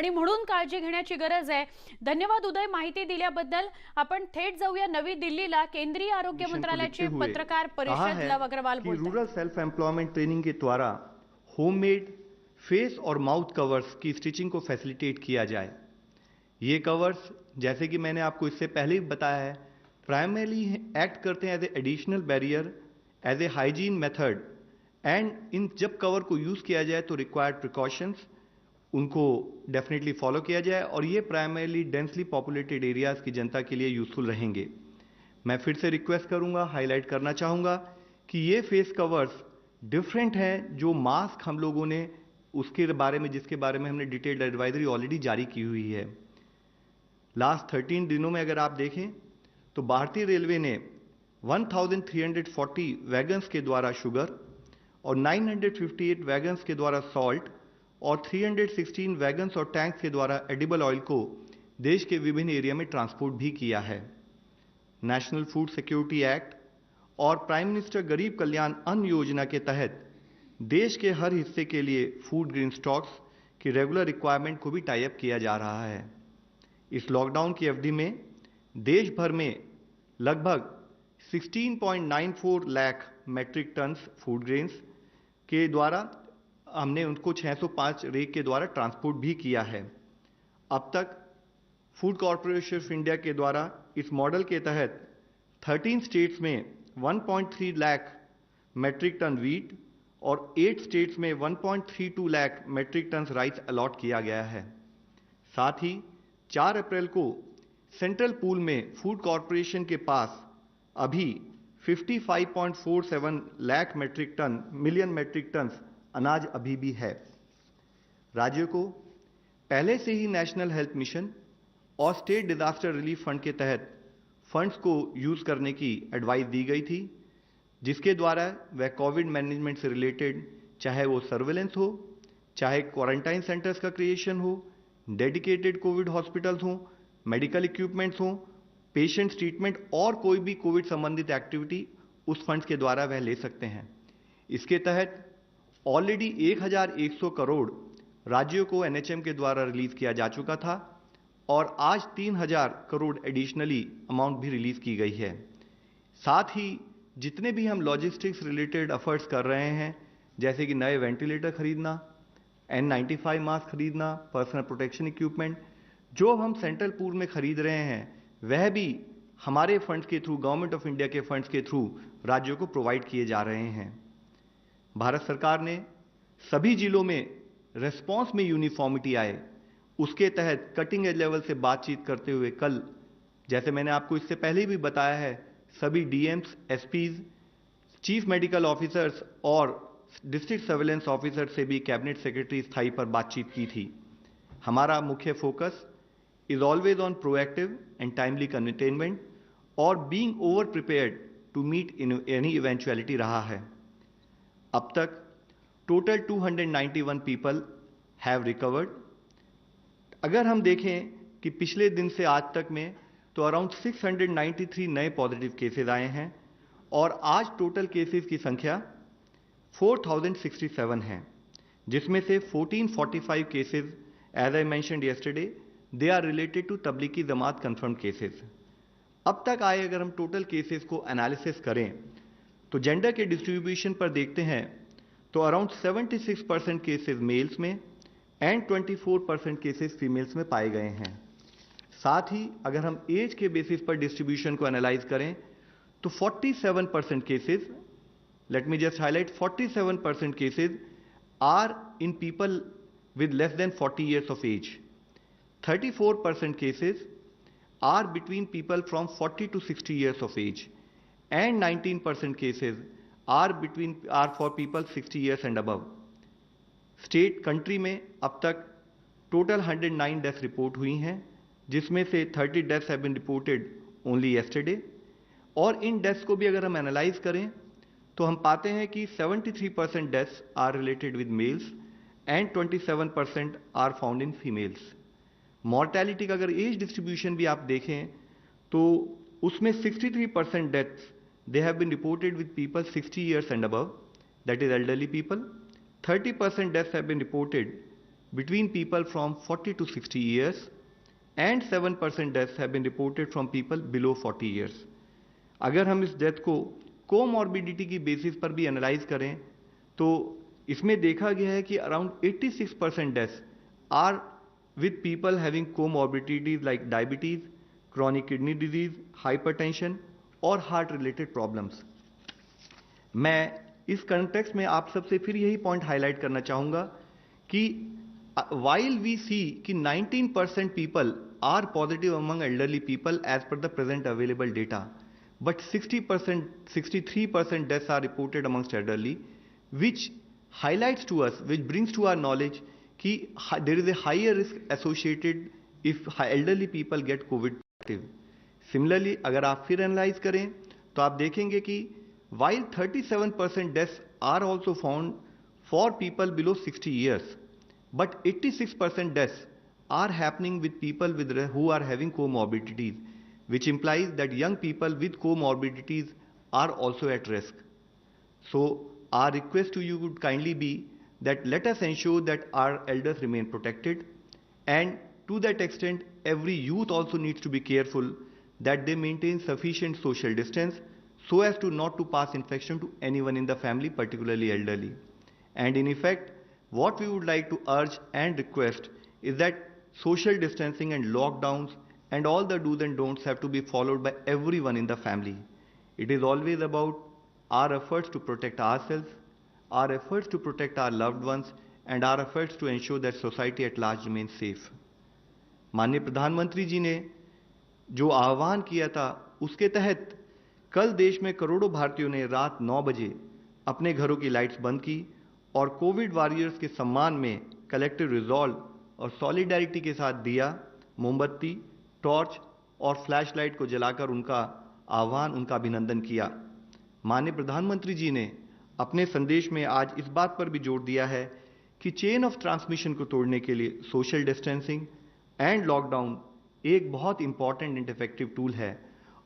आणि म्हणून काळजी घेण्याची गरज आहे। धन्यवाद उदय, माहिती दिल्याबद्दल। आपण थेट जाऊया नवी दिल्लीला। केंद्रीय आरोग्य मंत्रालयाचे पत्रकार परिषद लव अग्रवाल कि बोलतात। रूरल सेल्फ एम्प्लॉयमेंट ट्रेनिंग के द्वारा होममेड फेस और माउथ कवर्स की स्टिचिंग को फैसिलिटेट किया जाए। ये कवर्स, जैसे कि मैंने आपको इससे पहले भी बताया है, प्राइमरीली एक्ट करते हैं as a additional barrier, as a hygiene method, and in जब कवर को यूज किया जाए तो रिक्वायर्ड प्रिकॉशंस उनको डेफिनेटली फॉलो किया जाए, और ये प्राइमरीली डेंसली पॉपुलेटेड एरियाज की जनता के लिए यूजफुल रहेंगे। मैं फिर से रिक्वेस्ट करूंगा, हाईलाइट करना चाहूंगा कि ये फेस कवर्स डिफरेंट हैं जो मास्क हम लोगों ने उसके बारे में जिसके बारे में हमने डिटेल्ड एडवाइजरी ऑलरेडी जारी की हुई है। लास्ट 13 दिनों में अगर आप देखें तो भारतीय रेलवे ने 1340 वैगन्स के द्वारा शुगर और 958 वैगन्स के द्वारा सॉल्ट और 316 वैगन्स और टैंक्स के द्वारा एडिबल ऑयल को देश के विभिन्न एरिया में ट्रांसपोर्ट भी किया है। नेशनल फूड सिक्योरिटी एक्ट और प्राइम मिनिस्टर गरीब कल्याण अन्न योजना के तहत देश के हर हिस्से के लिए फूड ग्रेन स्टॉक्स की रेगुलर रिक्वायरमेंट को भी टाई अप किया जा रहा है। इस लॉकडाउन की अवधि में देश भर में लगभग 16.94 lakh metric tons food grains के द्वारा हमने उनको 605 रेक के द्वारा ट्रांसपोर्ट भी किया है। अब तक फूड कॉरपोरेशन ऑफ इंडिया के द्वारा इस मॉडल के तहत 13 स्टेट्स में 1.3 लाख मैट्रिक टन वीट और 8 स्टेट्स में 1.32 lakh metric ton rice allot किया गया है। साथ ही 4 अप्रैल को सेंट्रल पूल में फूड कॉरपोरेशन के पास अभी 55.47 लाख मिलियन मैट्रिक टन अनाज अभी भी है। राज्यों को पहले से ही नेशनल हेल्थ मिशन और स्टेट डिजास्टर रिलीफ फंड के तहत फंड्स को यूज करने की एडवाइस दी गई थी, जिसके द्वारा वह कोविड मैनेजमेंट से रिलेटेड चाहे वो सर्वेलेंस हो, चाहे क्वारंटाइन सेंटर्स का क्रिएशन हो, डेडिकेटेड कोविड हॉस्पिटल्स हो, मेडिकल इक्विपमेंट्स हो, पेशेंट्स ट्रीटमेंट और कोई भी कोविड संबंधित एक्टिविटी उस फंड्स के द्वारा वह ले सकते हैं। इसके तहत ऑलरेडी 1100 करोड़ राज्यों को एनएचएम के द्वारा रिलीज किया जा चुका था और आज 3000 करोड़ एडिशनली अमाउंट भी रिलीज की गई है। साथ ही जितने भी हम लॉजिस्टिक्स रिलेटेड एफर्ट्स कर रहे हैं, जैसे कि नए वेंटिलेटर खरीदना, N95 मास्क खरीदना, पर्सनल प्रोटेक्शन इक्विपमेंट, जो हम सेंट्रल पूल में खरीद रहे हैं वह भी हमारे फंड्स के थ्रू, गवर्नमेंट ऑफ इंडिया के फंड्स के थ्रू राज्यों को प्रोवाइड किए जा रहे हैं। भारत सरकार ने सभी जिलों में रेस्पॉन्स में यूनिफॉर्मिटी आए, उसके तहत कटिंग एज लेवल से बातचीत करते हुए कल, जैसे मैंने आपको इससे पहले भी बताया है, सभी DMs, SPs, chief medical officers और डिस्ट्रिक्ट सर्वेलेंस ऑफिसर से भी कैबिनेट सेक्रेटरी स्थायी पर बातचीत की थी। हमारा मुख्य focus is always on proactive and timely containment और being over prepared to meet any eventuality रहा है। अब तक टोटल 291 पीपल हैव रिकवर्ड। अगर हम देखें कि पिछले दिन से आज तक में तो अराउंड 693 नए पॉजिटिव केसेस आए हैं और आज टोटल केसेस की संख्या 4067 है, जिसमें से 1445 cases, as I mentioned yesterday, they are related to Tablighi Jamaat confirm cases. अब तक आए अगर हम टोटल केसेस को एनालिसिस करें तो जेंडर के डिस्ट्रीब्यूशन पर देखते हैं तो अराउंड 76% केसेस मेल्स में एंड 24% केसेस फीमेल्स में पाए गए हैं। साथ ही अगर हम एज के बेसिस पर डिस्ट्रीब्यूशन को एनालाइज करें तो 47% cases, let me just highlight, 47% cases are in people with less than 40 years of age. 34% cases are between people from 40 to 60 years of age, and 19% cases are for people 60 years and above. State country में अब तक total 109 death report हुई हैं, जिसमें से 30 deaths have been reported only yesterday. और इन deaths को भी अगर हम एनालाइज करें तो हम पाते हैं कि 73% deaths are related with males and 27% are found in females. Mortality का अगर एज डिस्ट्रीब्यूशन भी आप देखें तो उसमें 63% deaths they have been reported with people 60 years and above, that is elderly people. 30% deaths have been reported between people from 40 to 60 years, and 7% deaths have been reported from people below 40 years. अगर हम इस death को comorbidity की basis पर भी analyse करें तो इसमें देखा गया है कि around 86% deaths are with people having comorbidities like diabetes, chronic kidney disease, hypertension और heart related problems. मैं इस context में आप सबसे फिर यही point highlight करना चाहूँगा कि while we see कि 19% people are positive among elderly people as per the present available data, but 63% deaths are reported amongst elderly, which highlights to us, which brings to our knowledge कि there is a higher risk associated if elderly people get COVID positive. Similarly, अगर आप फिर analyse करें तो आप देखेंगे कि while 37% deaths are also found for people below 60 years, but 86% deaths are happening with people who are having comorbidities, which implies that young people with comorbidities are also at risk. So our request to you would kindly be that let us ensure that our elders remain protected, and to that extent every youth also needs to be careful that they maintain sufficient social distance so as to not to pass infection to anyone in the family, particularly elderly. And in effect, what we would like to urge and request is that social distancing and lockdowns and all the do's and don'ts have to be followed by everyone in the family. It is always about our efforts to protect ourselves, our efforts to protect our loved ones, and our efforts to ensure that society at large remains safe. माननीय प्रधानमंत्री जी ने जो आह्वान किया था उसके तहत कल देश में करोड़ों भारतीयों ने रात 9 बजे अपने घरों की लाइट्स बंद की और कोविड वॉरियर्स के सम्मान में कलेक्टिव रिजॉल्व और सॉलिडारिटी के साथ दिया, मोमबत्ती, टॉर्च और फ्लैश लाइट को जलाकर उनका आह्वान, उनका अभिनंदन किया। माननीय प्रधानमंत्री जी ने अपने संदेश में आज इस बात पर भी जोर दिया है कि चेन ऑफ ट्रांसमिशन को तोड़ने के लिए सोशल डिस्टेंसिंग एंड लॉकडाउन एक बहुत इंपॉर्टेंट एंड इफेक्टिव टूल है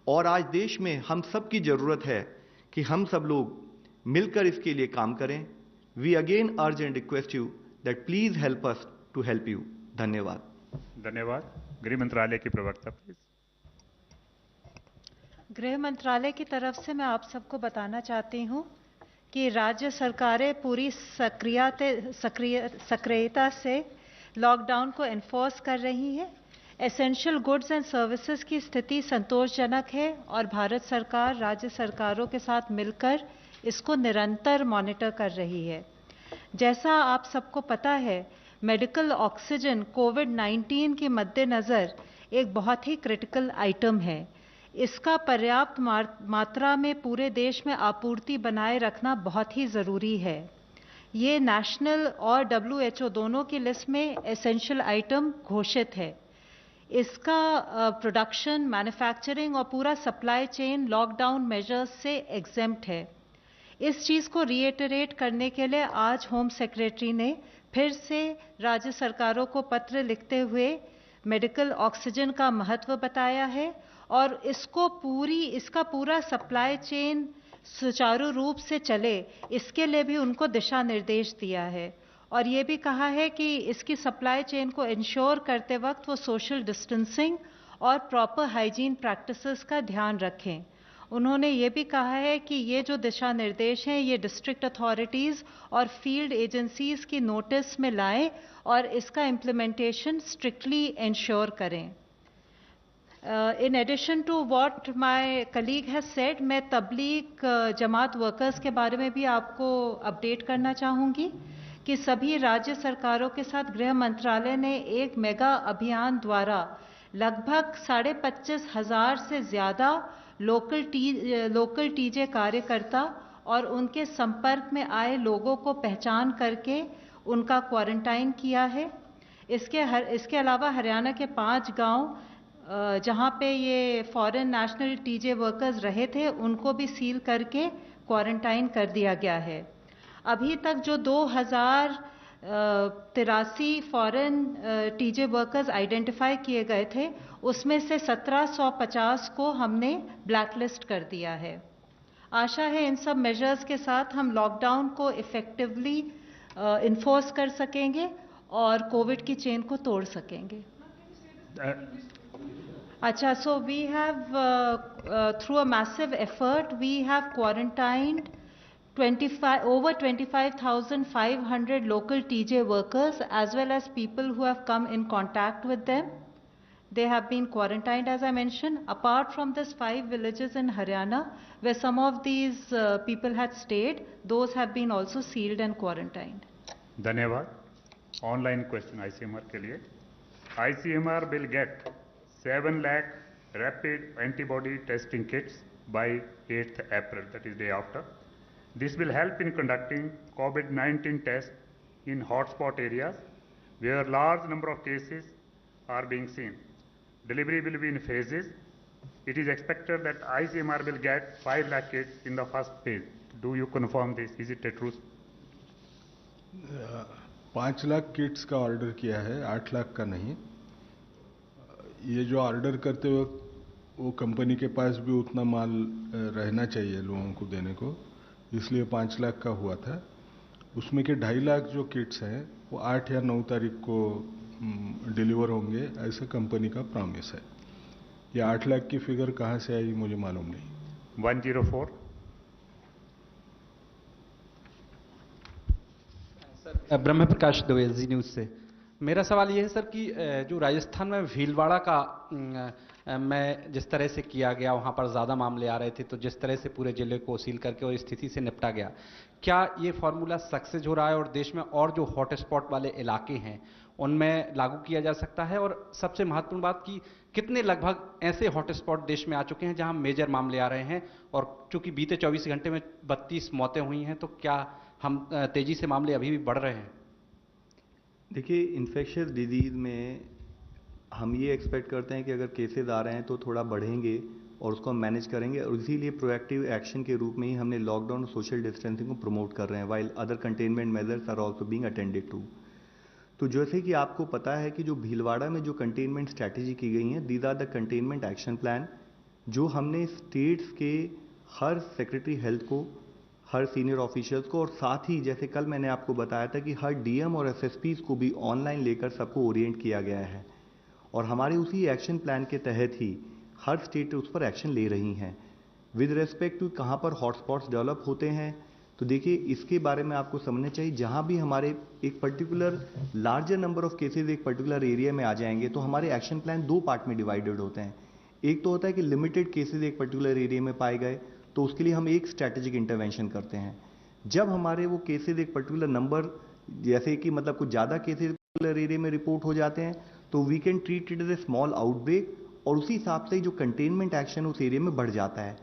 और आज देश में हम सब की जरूरत है कि हम सब लोग मिलकर इसके लिए काम करें। We again urge and request you that please help us to help you. धन्यवाद। धन्यवाद। गृह मंत्रालय की प्रवक्ता प्लीज। गृह मंत्रालय की तरफ से मैं आप सबको बताना चाहती हूं कि राज्य सरकारें पूरी सक्रियता से लॉकडाउन को एनफोर्स कर रही हैं। एसेंशियल गुड्स एंड सर्विसेज की स्थिति संतोषजनक है और भारत सरकार राज्य सरकारों के साथ मिलकर इसको निरंतर मॉनिटर कर रही है। जैसा आप सबको पता है, मेडिकल ऑक्सीजन कोविड-19 के मद्देनज़र एक बहुत ही क्रिटिकल आइटम है। इसका पर्याप्त मात्रा में पूरे देश में आपूर्ति बनाए रखना बहुत ही ज़रूरी है। ये नेशनल और WHO दोनों की लिस्ट में एसेंशियल आइटम घोषित है। इसका प्रोडक्शन, मैन्युफैक्चरिंग और पूरा सप्लाई चेन लॉकडाउन मेजर्स से एग्जेम्प्ट है। इस चीज़ को रीइटरेट करने के लिए आज होम सेक्रेटरी ने फिर से राज्य सरकारों को पत्र लिखते हुए मेडिकल ऑक्सीजन का महत्व बताया है और इसका पूरा सप्लाई चेन सुचारू रूप से चले, इसके लिए भी उनको दिशा निर्देश दिया है और ये भी कहा है कि इसकी सप्लाई चेन को इंश्योर करते वक्त वो सोशल डिस्टेंसिंग और प्रॉपर हाइजीन प्रैक्टिसेस का ध्यान रखें। उन्होंने ये भी कहा है कि ये जो दिशा निर्देश हैं ये डिस्ट्रिक्ट अथॉरिटीज़ और फील्ड एजेंसीज़ की नोटिस में लाएं और इसका इम्प्लीमेंटेशन स्ट्रिक्टली इंश्योर करें। In addition to what my colleague has said, मैं तबलीग जमात वर्कर्स के बारे में भी आपको अपडेट करना चाहूँगी कि सभी राज्य सरकारों के साथ गृह मंत्रालय ने एक मेगा अभियान द्वारा लगभग 25,500 से ज़्यादा लोकल टीजे कार्यकर्ता और उनके संपर्क में आए लोगों को पहचान करके उनका क्वारंटाइन किया है। इसके अलावा हरियाणा के 5 गांव जहां पे ये फॉरेन नेशनल टीजे वर्कर्स रहे थे उनको भी सील करके क्वारंटाइन कर दिया गया है। अभी तक जो 2083 फॉरेन टीजे वर्कर्स आइडेंटिफाई किए गए थे उसमें से 1750 को हमने ब्लैकलिस्ट कर दिया है। आशा है इन सब मेजर्स के साथ हम लॉकडाउन को इफेक्टिवली इन्फोर्स कर सकेंगे और कोविड की चेन को तोड़ सकेंगे। अच्छा, so we have through a massive effort we have quarantined over 25,500 local TJ workers as well as people who have come in contact with them. They have been quarantined, as I mentioned. Apart from this 5 villages in Haryana where some of these people had stayed, those have been also sealed and quarantined. धन्यवाद। Online question ICMR के लिए। ICMR will get 7 lakh rapid antibody testing kits by 8th April, that is day after. This will help in conducting COVID-19 tests in hotspot areas where large number of cases are being seen. Delivery will be in phases. It is expected that ICMR will get 5 lakh kits in the first phase. Do you confirm this? Is it a truth? 5 lakh kits का order किया है, 8 लाख का नहीं। ये जो order करते वक्त वो कंपनी के पास भी उतना माल रहना चाहिए लोगों को देने को, इसलिए 5 लाख का हुआ था। उसमें के 2.5 लाख जो किट्स हैं वो 8 या 9 तारीख को डिलीवर होंगे, ऐसा कंपनी का प्रॉमिस है। ये 8 लाख की फिगर कहाँ से आई मुझे मालूम नहीं। 104। ब्रह्म प्रकाश दुबे, जी न्यूज़ से। मेरा सवाल ये है सर कि जो राजस्थान में भीलवाड़ा का मैं जिस तरह से किया गया, वहाँ पर ज़्यादा मामले आ रहे थे, तो जिस तरह से पूरे जिले को सील करके और स्थिति से निपटा गया, क्या ये फार्मूला सक्सेस हो रहा है और देश में और जो हॉटस्पॉट वाले इलाके हैं उनमें लागू किया जा सकता है? और सबसे महत्वपूर्ण बात कि कितने लगभग ऐसे हॉटस्पॉट देश में आ चुके हैं जहां मेजर मामले आ रहे हैं, और चूंकि बीते 24 घंटे में 32 मौतें हुई हैं, तो क्या हम तेजी से मामले अभी भी बढ़ रहे हैं? देखिए, इन्फेक्शियस डिजीज़ में हम ये एक्सपेक्ट करते हैं कि अगर केसेस आ रहे हैं तो थोड़ा बढ़ेंगे और उसको हम मैनेज करेंगे, और इसीलिए प्रोएक्टिव एक्शन के रूप में ही हमने लॉकडाउन और सोशल डिस्टेंसिंग को प्रमोट कर रहे हैं, while other containment measures are also being attended to. तो जैसे कि आपको पता है कि जो भीलवाड़ा में जो कंटेनमेंट स्ट्रैटेजी की गई हैं, these are the containment action plan, जो हमने स्टेट्स के हर सेक्रेटरी हेल्थ को, हर सीनियर ऑफिशियल्स को, और साथ ही जैसे कल मैंने आपको बताया था कि हर डीएम और एसएसपीज को भी ऑनलाइन लेकर सबको ओरिएंट किया गया है, और हमारे उसी एक्शन प्लान के तहत ही हर स्टेट उस पर एक्शन ले रही हैं। विद रेस्पेक्ट टू कहाँ पर हॉटस्पॉट्स डेवलप होते हैं, तो देखिए इसके बारे में आपको समझना चाहिए, जहाँ भी हमारे एक particular larger number of cases एक पर्टिकुलर एरिया में आ जाएंगे तो हमारे एक्शन प्लान 2 पार्ट में डिवाइडेड होते हैं। एक तो होता है कि लिमिटेड केसेस एक पर्टिकुलर एरिया में पाए गए तो उसके लिए हम एक स्ट्रैटेजिक इंटरवेंशन करते हैं। जब हमारे वो केसेस एक पर्टिकुलर नंबर, जैसे कि मतलब कुछ ज़्यादा केसेस पर्टिकुलर एरिया में रिपोर्ट हो जाते हैं, तो we can treat it as a small outbreak, और उसी हिसाब से जो कंटेनमेंट एक्शन उस एरिया में बढ़ जाता है।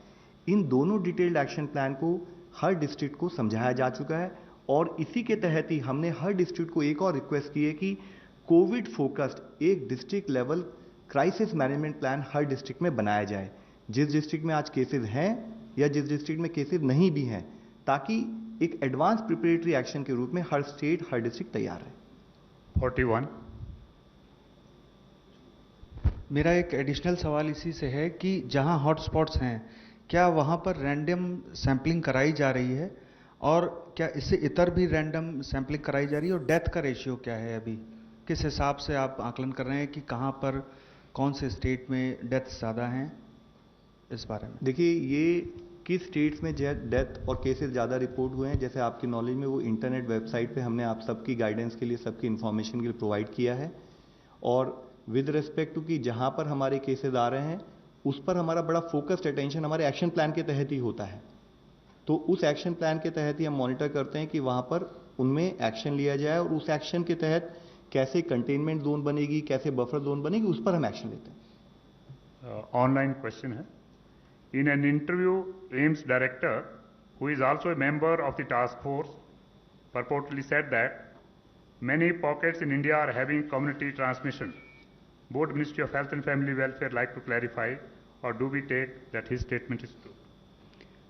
इन दोनों डिटेल्ड एक्शन प्लान को हर डिस्ट्रिक्ट को समझाया जा चुका है, और इसी के तहत ही हमने हर डिस्ट्रिक्ट को एक और रिक्वेस्ट की है कि कोविड फोकस्ड एक district level crisis management plan हर डिस्ट्रिक्ट में बनाया जाए, जिस डिस्ट्रिक्ट में आज केसेस हैं या जिस डिस्ट्रिक्ट में केसेस नहीं भी हैं, ताकि एक एडवांस प्रिपरेटरी एक्शन के रूप में हर स्टेट, हर डिस्ट्रिक्ट तैयार है। 41। मेरा एक एडिशनल सवाल इसी से है कि जहां हॉटस्पॉट्स हैं, क्या वहां पर रैंडम सैंपलिंग कराई जा रही है, और क्या इससे इतर भी रैंडम सैंपलिंग कराई जा रही है, और डेथ का रेशियो क्या है अभी, किस हिसाब से आप आकलन कर रहे हैं कि कहां पर कौन से स्टेट में डेथ ज़्यादा हैं, इस बारे में? देखिए, ये किस स्टेट्स में डेथ और केसेस ज़्यादा रिपोर्ट हुए हैं, जैसे आपकी नॉलेज में वो इंटरनेट वेबसाइट पे हमने आप सबकी गाइडेंस के लिए, सबकी इन्फॉर्मेशन के लिए प्रोवाइड किया है, और विद रिस्पेक्ट टू कि जहाँ पर हमारे केसेस आ रहे हैं उस पर हमारा बड़ा फोकस्ड अटेंशन हमारे एक्शन प्लान के तहत ही होता है। तो उस एक्शन प्लान के तहत ही हम मॉनिटर करते हैं कि वहाँ पर उनमें एक्शन लिया जाए, और उस एक्शन के तहत कैसे कंटेनमेंट जोन बनेगी, कैसे बफर जोन बनेगी, उस पर हम एक्शन लेते हैं। ऑनलाइन क्वेश्चन है। In an interview, AIIMS director who is also a member of the task force purportedly said that many pockets in India are having community transmission. Would Ministry of Health and Family Welfare like to clarify, or do we take that his statement is true?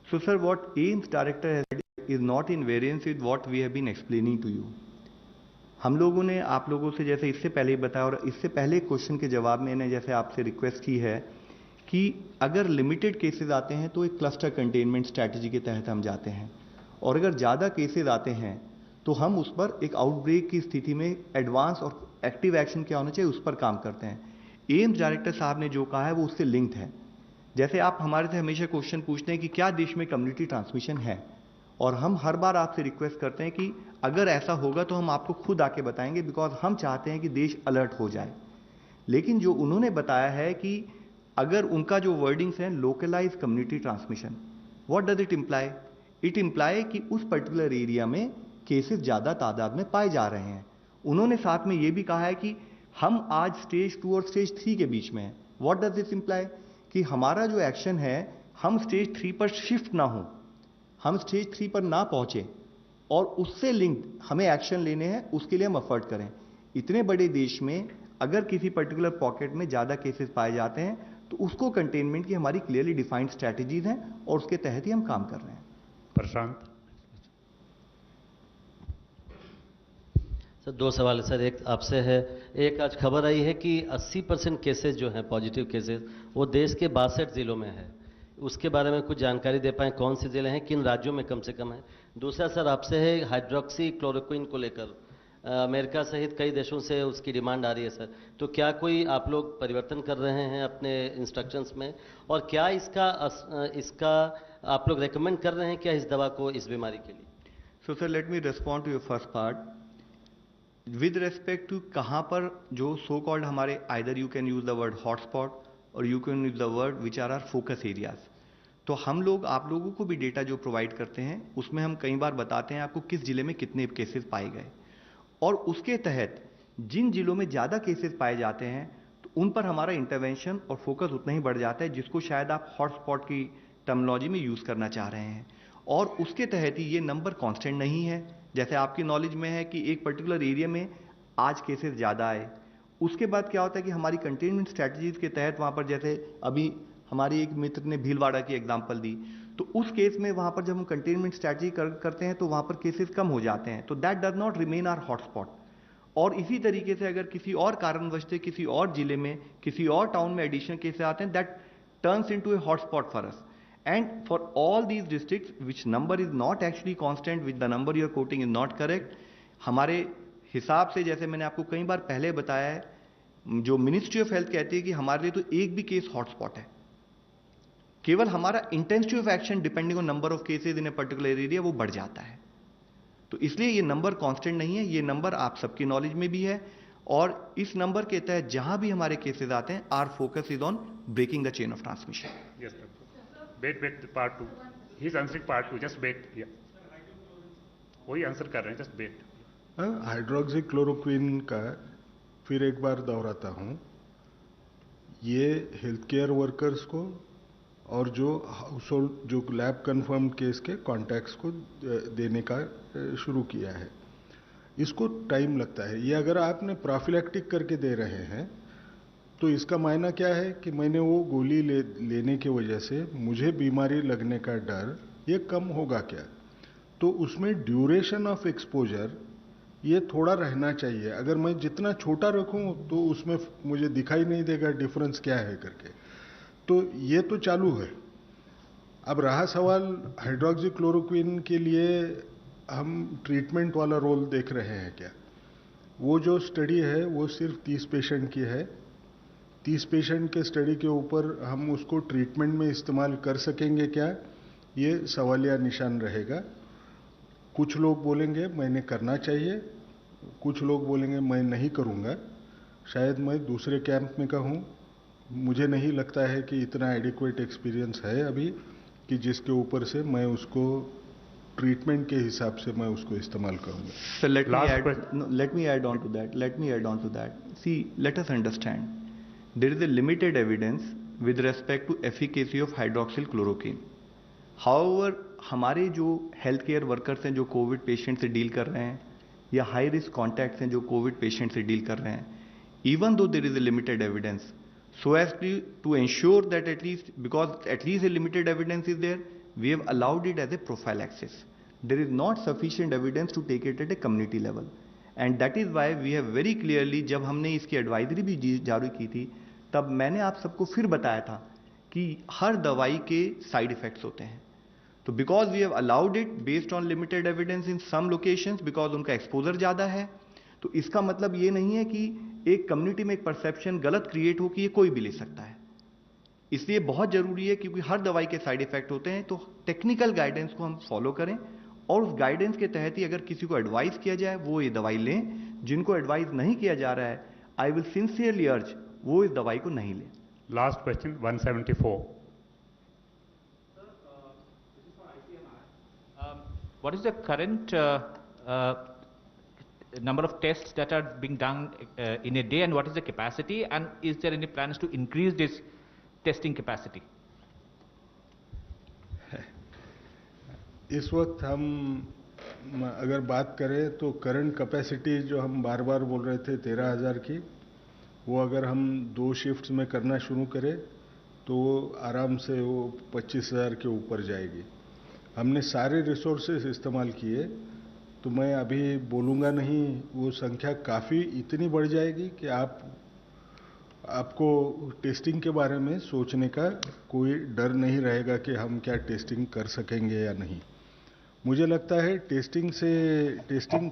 So sir, what AIIMS director has said is not in variance with what we have been explaining to you. हम लोगों ने आप लोगों से जैसे इससे पहले ही बताया, और इससे पहले क्वेश्चन के जवाब में मैंने जैसे आपसे रिक्वेस्ट की है कि अगर लिमिटेड केसेस आते हैं तो एक क्लस्टर कंटेनमेंट स्ट्रैटेजी के तहत हम जाते हैं, और अगर ज़्यादा केसेस आते हैं तो हम उस पर एक आउटब्रेक की स्थिति में एडवांस और एक्टिव एक्शन क्या होना चाहिए उस पर काम करते हैं। एम्स डायरेक्टर साहब ने जो कहा है वो उससे लिंक्ड है। जैसे आप हमारे से हमेशा क्वेश्चन पूछते हैं कि क्या देश में कम्युनिटी ट्रांसमिशन है, और हम हर बार आपसे रिक्वेस्ट करते हैं कि अगर ऐसा होगा तो हम आपको खुद आके बताएंगे, बिकॉज हम चाहते हैं कि देश अलर्ट हो जाए। लेकिन जो उन्होंने बताया है कि अगर उनका जो वर्डिंग्स हैं localise community transmission, what does it imply? It imply कि उस पर्टिकुलर एरिया में केसेस ज़्यादा तादाद में पाए जा रहे हैं। उन्होंने साथ में ये भी कहा है कि हम आज स्टेज 2 और स्टेज 3 के बीच में हैं। What does this imply? कि हमारा जो एक्शन है हम स्टेज 3 पर शिफ्ट ना हो, हम स्टेज 3 पर ना पहुंचे और उससे लिंक्ड हमें एक्शन लेने हैं, उसके लिए हम एफर्ट करें। इतने बड़े देश में अगर किसी पर्टिकुलर पॉकेट में ज़्यादा केसेस पाए जाते हैं तो उसको कंटेनमेंट की हमारी क्लियरली डिफाइंड स्ट्रैटेजीज हैं और उसके तहत ही हम काम कर रहे हैं। प्रशांत। सर 2 सवाल है सर। एक आपसे है, एक आज खबर आई है कि 80% केसेस जो हैं पॉजिटिव केसेस वो देश के 62 जिलों में है। उसके बारे में कुछ जानकारी दे पाएँ, कौन से जिले हैं, किन राज्यों में कम से कम है। दूसरा सर आपसे है हाइड्रोक्सी क्लोरोक्विन को लेकर अमेरिका सहित कई देशों से उसकी डिमांड आ रही है सर, तो क्या कोई आप लोग परिवर्तन कर रहे हैं अपने इंस्ट्रक्शंस में, और क्या इसका आप लोग रेकमेंड कर रहे हैं क्या इस दवा को इस बीमारी के लिए? So sir let me respond to your first part with respect to कहाँ पर जो सो कॉल्ड हमारे either you can use the word hotspot और you can use the word which are focus areas. तो हम लोग आप लोगों को भी डेटा जो प्रोवाइड करते हैं उसमें हम कई बार बताते हैं आपको किस जिले में कितने केसेस पाए गए, और उसके तहत जिन जिलों में ज़्यादा केसेस पाए जाते हैं तो उन पर हमारा इंटरवेंशन और फोकस उतना ही बढ़ जाता है जिसको शायद आप हॉटस्पॉट की टर्मिनोलॉजी में यूज़ करना चाह रहे हैं। और उसके तहत ही ये नंबर कांस्टेंट नहीं है। जैसे आपकी नॉलेज में है कि एक पर्टिकुलर एरिया में आज केसेस ज़्यादा आए, उसके बाद क्या होता है कि हमारी कंटेनमेंट स्ट्रैटेजीज के तहत वहाँ पर, जैसे अभी हमारी एक मित्र ने भीलवाड़ा की एग्जांपल दी, तो उस केस में वहाँ पर जब हम कंटेनमेंट स्ट्रैटेजी करते हैं तो वहाँ पर केसेस कम हो जाते हैं, तो that does not remain our hotspot. और इसी तरीके से अगर किसी और कारणवश से किसी और जिले में किसी और टाउन में एडिशनल केसेस आते हैं, that turns into A hotspot for us. And for all these districts, which number is not actually constant, which the number you are quoting is not correct, हमारे हिसाब से जैसे मैंने आपको कई बार पहले बताया है, जो मिनिस्ट्री ऑफ हेल्थ कहती है कि हमारे लिए तो एक भी केस हॉटस्पॉट है, केवल हमारा intensity of action depending on number of cases in a particular area वो बढ़ जाता है। तो इसलिए ये नंबर कांस्टेंट नहीं है, ये नंबर आप सबकी नॉलेज में भी है, और इस नंबर के तहत जहां भी हमारे केसेज आते हैं our focus is on breaking the chain of transmission. Yes, sir. Wait, part 2. He's answering part 2. Just wait. Yeah. वही आंसर कर रहे हैं, just wait. हाइड्रोक्सी क्लोरोक्विन का फिर एक बार दोहराता हूँ, ये हेल्थ केयर वर्कर्स को और जो हाउस होल्ड जो लैब कंफर्म केस के कॉन्टैक्ट्स को देने का शुरू किया है। इसको टाइम लगता है। ये अगर आपने प्रोफिलैक्टिक करके दे रहे हैं तो इसका मायना क्या है कि मैंने वो गोली लेने की वजह से मुझे बीमारी लगने का डर ये कम होगा क्या? तो उसमें ड्यूरेशन ऑफ एक्सपोजर ये थोड़ा रहना चाहिए। अगर मैं जितना छोटा रखूं तो उसमें मुझे दिखाई नहीं देगा डिफरेंस क्या है करके, तो ये तो चालू है। अब रहा सवाल हाइड्रोक्सी क्लोरोक्विन के लिए हम ट्रीटमेंट वाला रोल देख रहे हैं क्या? वो जो स्टडी है वो सिर्फ 30 पेशेंट की है। 30 पेशेंट के स्टडी के ऊपर हम उसको ट्रीटमेंट में इस्तेमाल कर सकेंगे क्या, ये सवालिया निशान रहेगा। कुछ लोग बोलेंगे मैंने करना चाहिए, कुछ लोग बोलेंगे मैं नहीं करूँगा। शायद मैं दूसरे कैंप में कहूँ, मुझे नहीं लगता है कि इतना एडिक्वेट एक्सपीरियंस है अभी कि जिसके ऊपर से मैं उसको ट्रीटमेंट के हिसाब से मैं उसको इस्तेमाल करूँगा। So let me add on to that. See, let us understand. There is a limited evidence with respect to efficacy of hydroxychloroquine. However, हमारे जो हेल्थ केयर वर्कर्स हैं जो कोविड पेशेंट से डील कर रहे हैं या हाई रिस्क कॉन्टैक्ट्स हैं जो कोविड पेशेंट से डील कर रहे हैं, even though there is a limited evidence, so as to ensure that at least a limited evidence is there, we have allowed it as a prophylaxis. There is not sufficient evidence to take it at a community level, and that is why we have very clearly, जब हमने इसकी advisory भी जारी की थी तब मैंने आप सबको फिर बताया था कि हर दवाई के साइड इफ़ेक्ट्स होते हैं। तो because we have allowed it based on limited evidence in some locations, because उनका एक्सपोजर ज़्यादा है, तो इसका मतलब ये नहीं है कि एक कम्युनिटी में एक परसेप्शन गलत क्रिएट हो कि ये कोई भी ले सकता है। इसलिए बहुत जरूरी है, क्योंकि हर दवाई के साइड इफेक्ट होते हैं, तो टेक्निकल गाइडेंस को हम फॉलो करें और उस गाइडेंस के तहत ही अगर किसी को एडवाइस किया जाए वो ये दवाई लें। जिनको एडवाइस नहीं किया जा रहा है, आई विल सिंसियरली अर्ज वो इस दवाई को नहीं लें। Last question, 174. What is the current number of tests that are being done in a day, and what is the capacity, and is there any plans to increase this testing capacity? इस वक्त हम अगर बात करें तो current capacity जो हम बार बार बोल रहे थे 13,000 की, वो अगर हम 2 शिफ्ट्स में करना शुरू करें तो आराम से वो 25,000 के ऊपर जाएगी। हमने सारे रिसोर्सेज इस्तेमाल किए, तो मैं अभी बोलूँगा नहीं, वो संख्या काफ़ी इतनी बढ़ जाएगी कि आपको टेस्टिंग के बारे में सोचने का कोई डर नहीं रहेगा कि हम क्या टेस्टिंग कर सकेंगे या नहीं। मुझे लगता है टेस्टिंग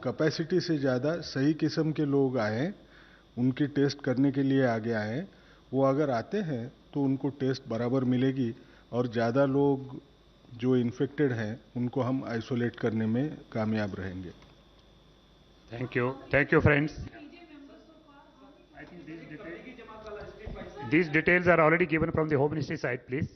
कैपेसिटी से ज़्यादा सही किस्म के लोग आए, उनकी टेस्ट करने के लिए आगे आए, वो अगर आते हैं तो उनको टेस्ट बराबर मिलेगी और ज़्यादा लोग जो इन्फेक्टेड हैं उनको हम आइसोलेट करने में कामयाब रहेंगे। Thank you friends. I think these details are already given from the Home Ministry side, please.